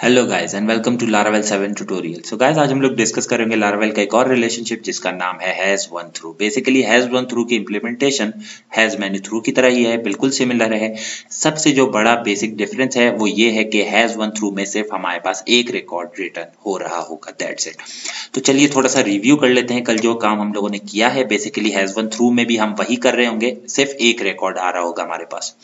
Hello guys and welcome to Laravel 7 tutorial. So guys आज हम लोग डिस्कस करेंगे लारावेल का एक और रिलेशनशिप जिसका नाम है has one through. Basically has one through की इंप्लीमेंटेशन हैज मैनी थ्रू की तरह ही है, बिल्कुल सिमिलर है। सबसे जो बड़ा बेसिक डिफरेंस है वो ये है कि हैज वन थ्रू में सिर्फ हमारे पास एक रिकॉर्ड रिटर्न हो रहा होगा, दैट्स इट। तो चलिए थोड़ा सा रिव्यू कर लेते हैं कल जो काम हम लोगों ने किया है। बेसिकली हैज वन थ्रू में भी हम वही कर रहे होंगे, सिर्फ एक रिकॉर्ड आ रहा होगा हमारे पास।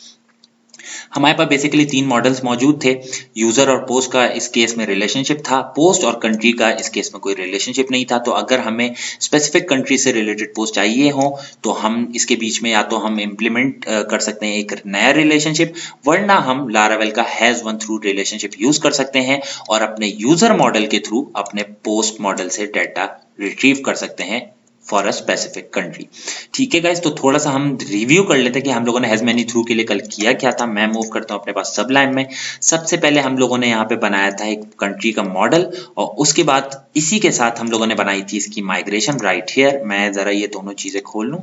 हमारे पास बेसिकली तीन मॉडल्स मौजूद थे। यूजर और पोस्ट का इस केस में रिलेशनशिप था, पोस्ट और कंट्री का इस केस में कोई रिलेशनशिप नहीं था। तो अगर हमें स्पेसिफिक कंट्री से रिलेटेड पोस्ट चाहिए हो तो हम इसके बीच में या तो हम इम्प्लीमेंट कर सकते हैं एक नया रिलेशनशिप, वरना हम लारावेल का has one through relationship use कर सकते हैं और अपने यूजर मॉडल के थ्रू अपने पोस्ट मॉडल से डाटा रिट्रीव कर सकते हैं फॉर अ स्पेसिफिक कंट्री। ठीक है गाइस, तो थोड़ा सा हम रिव्यू कर लेते हैं कि हम लोगों ने हैज मैनी थ्रू के लिए कल किया क्या था। मैं मूव करता हूं अपने पास सबलाइन में। सबसे पहले हम लोगों ने यहाँ पे बनाया था एक कंट्री का मॉडल और उसके बाद इसी के साथ हम लोगों ने बनाई थी इसकी माइग्रेशन। राइट हियर मैं जरा ये दोनों चीजें खोल लूं,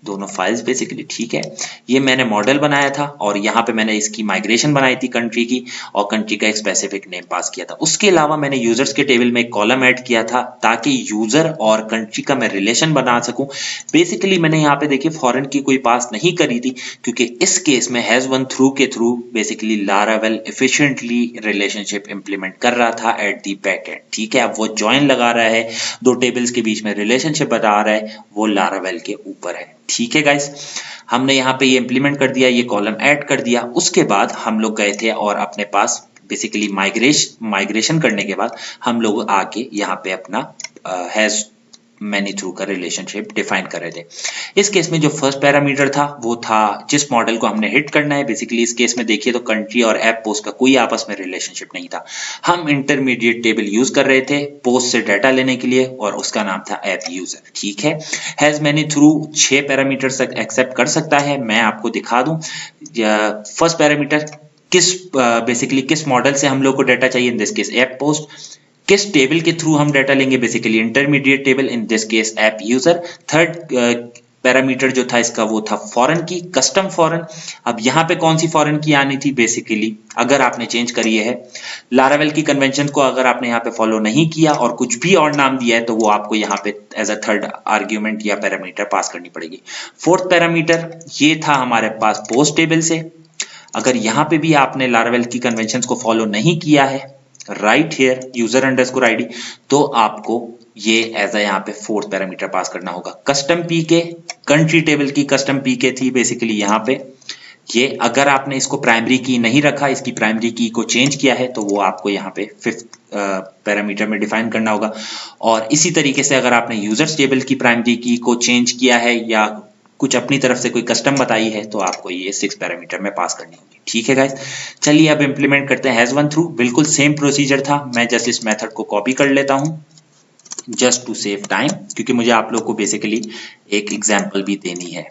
दोनों फाइल्स बेसिकली। ठीक है, ये मैंने मॉडल बनाया था और यहाँ पे मैंने इसकी माइग्रेशन बनाई थी कंट्री की और कंट्री का एक स्पेसिफिक नेम पास किया था। उसके अलावा मैंने यूजर्स के टेबल में एक कॉलम ऐड किया था ताकि यूजर और कंट्री का मैं रिलेशन बना सकूं। बेसिकली मैंने यहाँ पे देखिए फॉरेन की कोई पास नहीं करी थी क्योंकि इस केस में हैज वन थ्रू के through basically Laravel efficiently relationship implement कर रहा था एट दी बैक एंड। ठीक है, अब वो ज्वाइन लगा रहा है, दो टेबल्स के बीच में रिलेशनशिप बता रहा है, वो लारावेल के ऊपर है। ठीक है गाइस, हमने यहाँ पे ये इंप्लीमेंट कर दिया, ये कॉलम ऐड कर दिया। उसके बाद हम लोग गए थे और अपने पास बेसिकली माइग्रेशन करने के बाद हम लोग आके यहाँ पे अपना हैज मैनी थ्रू का रिलेशनशिप डिफाइन कर रहे थे। इस केस में जो फर्स्ट पैरामीटर था वो था जिस मॉडल को हमने हिट करना है। बेसिकली इस केस में देखिए तो कंट्री और ऐप पोस्ट का कोई आपस में रिलेशनशिप नहीं था। हम इंटरमीडिएट टेबल यूज कर रहे थे पोस्ट से डाटा लेने के लिए और उसका नाम था ऐप यूजर। ठीक है, हैज मैनी थ्रू 6 पैरामीटर्स तक एक्सेप्ट कर सकता है। मैं आपको दिखा दूं फर्स्ट पैरामीटर किस बेसिकली किस मॉडल से हम लोग को डाटा चाहिए, in this case app post. किस टेबल के थ्रू हम डाटा लेंगे, basically intermediate table, in this case app user. Third parameter जो था इसका वो था फॉरेन की, कस्टम फॉरेन। अब यहाँ पे कौन सी फॉरेन की आनी थी, बेसिकली अगर आपने चेंज करी है लारावेल की कन्वेंशन को, अगर आपने यहाँ पे फॉलो नहीं किया और कुछ भी और नाम दिया है तो वो आपको यहाँ पे एज अ थर्ड आर्ग्यूमेंट या पैरामीटर पास करनी पड़ेगी। फोर्थ पैरामीटर ये था हमारे पास पोस्ट टेबल से। अगर यहाँ पे भी आपने लारावेल की कन्वेंशन को फॉलो नहीं किया है, right here user underscore ID, तो आपको ये एज अ यहाँ पे फोर्थ पैरामीटर पास करना होगा। कस्टम पीके, कंट्री टेबल की कस्टम पीके थी बेसिकली यहाँ पे। ये अगर आपने इसको प्राइमरी की नहीं रखा, इसकी प्राइमरी की को चेंज किया है तो वो आपको यहाँ पे फिफ्थ पैरामीटर में डिफाइन करना होगा। और इसी तरीके से अगर आपने यूजर्स टेबल की प्राइमरी की को चेंज किया है या कुछ अपनी तरफ से कोई कस्टम बताई है तो आपको ये 6 पैरामीटर में पास करनी होगी। ठीक है गाइस, चलिए अब इंप्लीमेंट करते हैं हैज वन थ्रू। बिल्कुल सेम प्रोसीजर था, मैं जस्ट इस मेथड को कॉपी कर लेता हूं जस्ट टू सेव टाइम, क्योंकि मुझे आप लोग को बेसिकली एक एग्जांपल भी देनी है,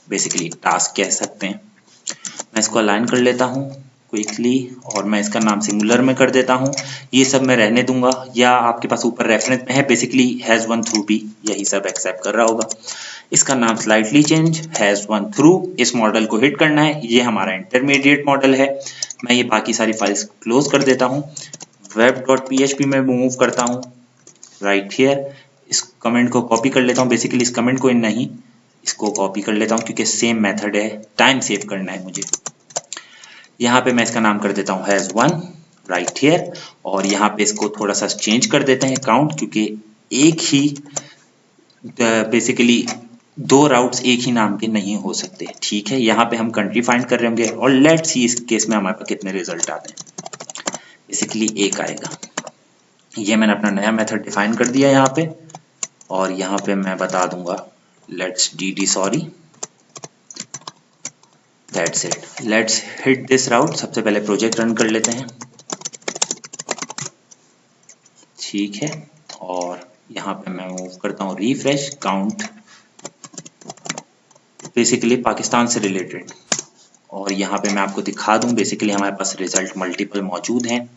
बेसिकली टास्क कह सकते हैं। मैं इसको अलाइन कर लेता हूं क्विकली और मैं इसका नाम सिंगुलर में कर देता हूं। ये सब मैं रहने दूंगा या आपके पास ऊपर रेफरेंस में है, बेसिकली हैज वन थ्रू भी यही सब एक्सेप्ट कर रहा होगा। इसका नाम slightly change, has one through. इस मॉडल को हिट करना है, ये हमारा इंटरमीडिएट मॉडल है। मैं ये बाकी सारी फाइल्स क्लोज कर देता हूँ, web.php में मूव करता हूँ। राइट हियर इस कमेंट को कॉपी कर लेता हूँ, बेसिकली इस कमेंट को नहीं इसको कॉपी कर लेता हूँ क्योंकि सेम मेथड है, टाइम सेव करना है मुझे। यहाँ पे मैं इसका नाम कर देता हूँ हैज वन, राइट हियर। और यहाँ पे इसको थोड़ा सा चेंज कर देते हैं काउंट, क्योंकि एक ही बेसिकली दो राउट्स एक ही नाम के नहीं हो सकते। ठीक है, यहाँ पे हम कंट्री फाइंड कर रहे होंगे और लेट्स सी इस केस में हमारे पास कितने रिजल्ट आते हैं। बेसिकली एक आएगा। ये मैंने अपना नया मेथड डिफाइन कर दिया यहाँ पे और यहाँ पे मैं बता दूंगा let's D sorry, that's it. Let's hit this route. सबसे पहले प्रोजेक्ट रन कर लेते हैं। ठीक है, और यहाँ पे मैं मूव करता हूँ रिफ्रेश काउंट, बेसिकली पाकिस्तान से रिलेटेड। और यहाँ पे मैं आपको दिखा दूं बेसिकली हमारे पास रिजल्ट मल्टीपल मौजूद हैं।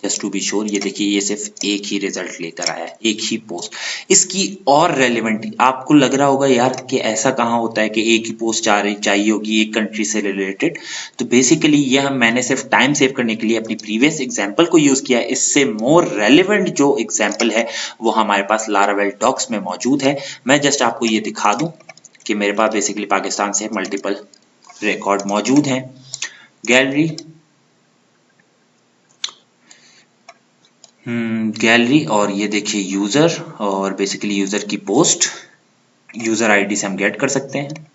Just to be sure. ये देखिए ये सिर्फ एक ही रिजल्ट लेकर आया है, एक ही पोस्ट। इसकी और रेलिवेंट, आपको लग रहा होगा यार कि ऐसा कहाँ होता है कि एक ही पोस्ट चाहिए होगी एक कंट्री से रिलेटेड। तो बेसिकली यह मैंने सिर्फ टाइम सेव करने के लिए अपनी प्रीवियस एग्जाम्पल को यूज किया है। इससे मोर रेलिवेंट जो एग्जाम्पल है वो हमारे पास लारावेल डॉक्स में मौजूद है। मैं जस्ट आपको ये दिखा दूं कि मेरे पास बेसिकली पाकिस्तान से मल्टीपल रिकॉर्ड मौजूद हैं। गैलरी और ये देखिए यूजर, और बेसिकली यूजर की पोस्ट यूजर आईडी से हम गेट कर सकते हैं।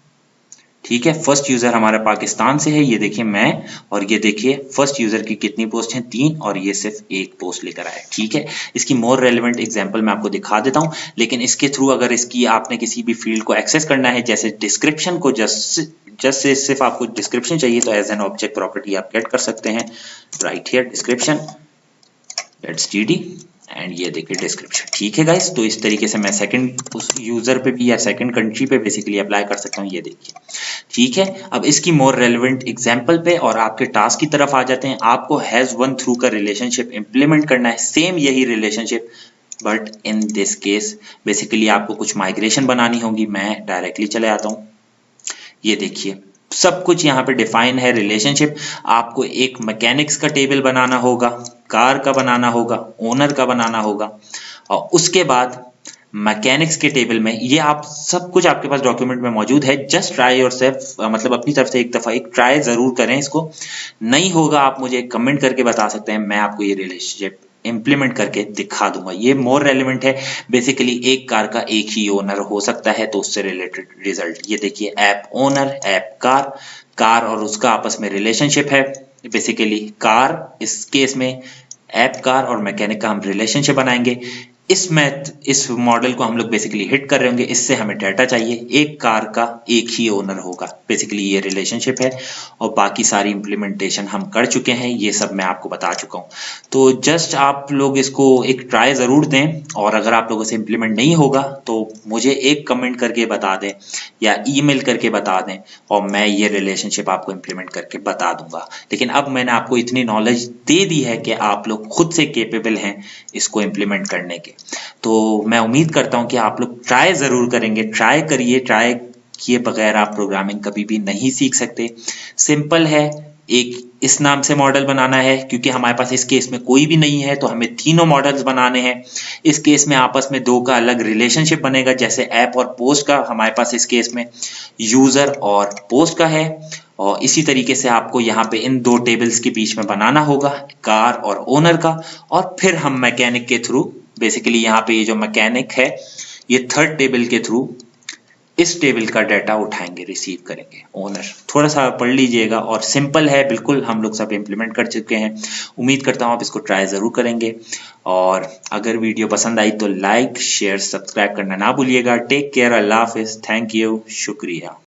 ठीक है, फर्स्ट यूजर हमारा पाकिस्तान से है, ये देखिए मैं, और ये देखिए फर्स्ट यूजर की कितनी पोस्ट हैं, 3, और ये सिर्फ एक पोस्ट लेकर आया। ठीक है, इसकी मोर रेलिवेंट एग्जांपल मैं आपको दिखा देता हूं, लेकिन इसके थ्रू अगर इसकी आपने किसी भी फील्ड को एक्सेस करना है, जैसे डिस्क्रिप्शन को जस्ट सिर्फ आपको डिस्क्रिप्शन चाहिए तो एज एन ऑब्जेक्ट प्रॉपर्टी आप गेट कर सकते हैं। Right here description let's GD and ये देखिए डिस्क्रिप्शन। ठीक है गाइस, तो इस तरीके से मैं सेकंड उस यूजर पे भी या सेकंड कंट्री पे बेसिकली अप्लाई कर सकता हूँ। ये देखिए ठीक है, अब इसकी मोर रेलेवेंट एग्जांपल पे और आपके टास्क की तरफ आ जाते हैं। आपको हैज वन थ्रू का रिलेशनशिप इंप्लीमेंट करना है, सेम यही relationship, but in this case basically आपको कुछ माइग्रेशन बनानी होगी। मैं डायरेक्टली चले आता हूँ, ये देखिए सब कुछ यहाँ पे डिफाइन है रिलेशनशिप। आपको एक मैकेनिक्स का टेबल बनाना होगा, कार का बनाना होगा, ओनर का बनाना होगा, और उसके बाद मैकेनिक्स के टेबल में ये आप सब कुछ आपके पास डॉक्यूमेंट में मौजूद है। जस्ट ट्राई योरसेल्फ, मतलब अपनी तरफ से एक दफा एक ट्राई जरूर करें इसको। नहीं होगा आप मुझे कमेंट करके बता सकते हैं, मैं आपको ये रिलेशनशिप इंप्लीमेंट करके दिखा दूंगा। ये मोर रेलिवेंट है, बेसिकली एक कार का एक ही ओनर हो सकता है तो उससे रिलेटेड रिजल्ट। ये देखिए app owner, app car, car और उसका आपस में रिलेशनशिप है। बेसिकली कार, इस केस में ऐप कार और मैकेनिक का हम रिलेशनशिप बनाएंगे। इस मॉडल को हम लोग बेसिकली हिट कर रहे होंगे, इससे हमें डाटा चाहिए, एक कार का एक ही ओनर होगा, बेसिकली ये रिलेशनशिप है। और बाकी सारी इंप्लीमेंटेशन हम कर चुके हैं, ये सब मैं आपको बता चुका हूँ। तो जस्ट आप लोग इसको एक ट्राई जरूर दें, और अगर आप लोगों से इंप्लीमेंट नहीं होगा तो मुझे एक कमेंट करके बता दें या ईमेल करके बता दें, और मैं ये रिलेशनशिप आपको इंप्लीमेंट करके बता दूंगा। लेकिन अब मैंने आपको इतनी नॉलेज दे दी है कि आप लोग खुद से केपेबल हैं इसको इंप्लीमेंट करने के। तो मैं उम्मीद करता हूं कि आप लोग ट्राई जरूर करेंगे। ट्राई करिए, ट्राई किए बगैर आप प्रोग्रामिंग कभी भी नहीं सीख सकते। सिंपल है, एक इस नाम से मॉडल बनाना है, क्योंकि हमारे पास इस केस में कोई भी नहीं है तो हमें तीनों मॉडल्स बनाने हैं। इस केस में आपस में दो का अलग रिलेशनशिप बनेगा, जैसे ऐप और पोस्ट का हमारे पास इस केस में यूजर और पोस्ट का है। और इसी तरीके से आपको यहाँ पे इन दो टेबल्स के बीच में बनाना होगा, कार और ओनर का। और फिर हम मैकेनिक के थ्रू, बेसिकली यहाँ पे ये जो मैकेनिक है ये थर्ड टेबल के थ्रू इस टेबल का डाटा उठाएंगे, रिसीव करेंगे ओनर। थोड़ा सा पढ़ लीजिएगा, और सिंपल है बिल्कुल, हम लोग सब इंप्लीमेंट कर चुके हैं। उम्मीद करता हूँ आप इसको ट्राई जरूर करेंगे। और अगर वीडियो पसंद आई तो लाइक शेयर सब्सक्राइब करना ना भूलिएगा। टेक केयर, अल्लाह हाफिज, थैंक यू, शुक्रिया।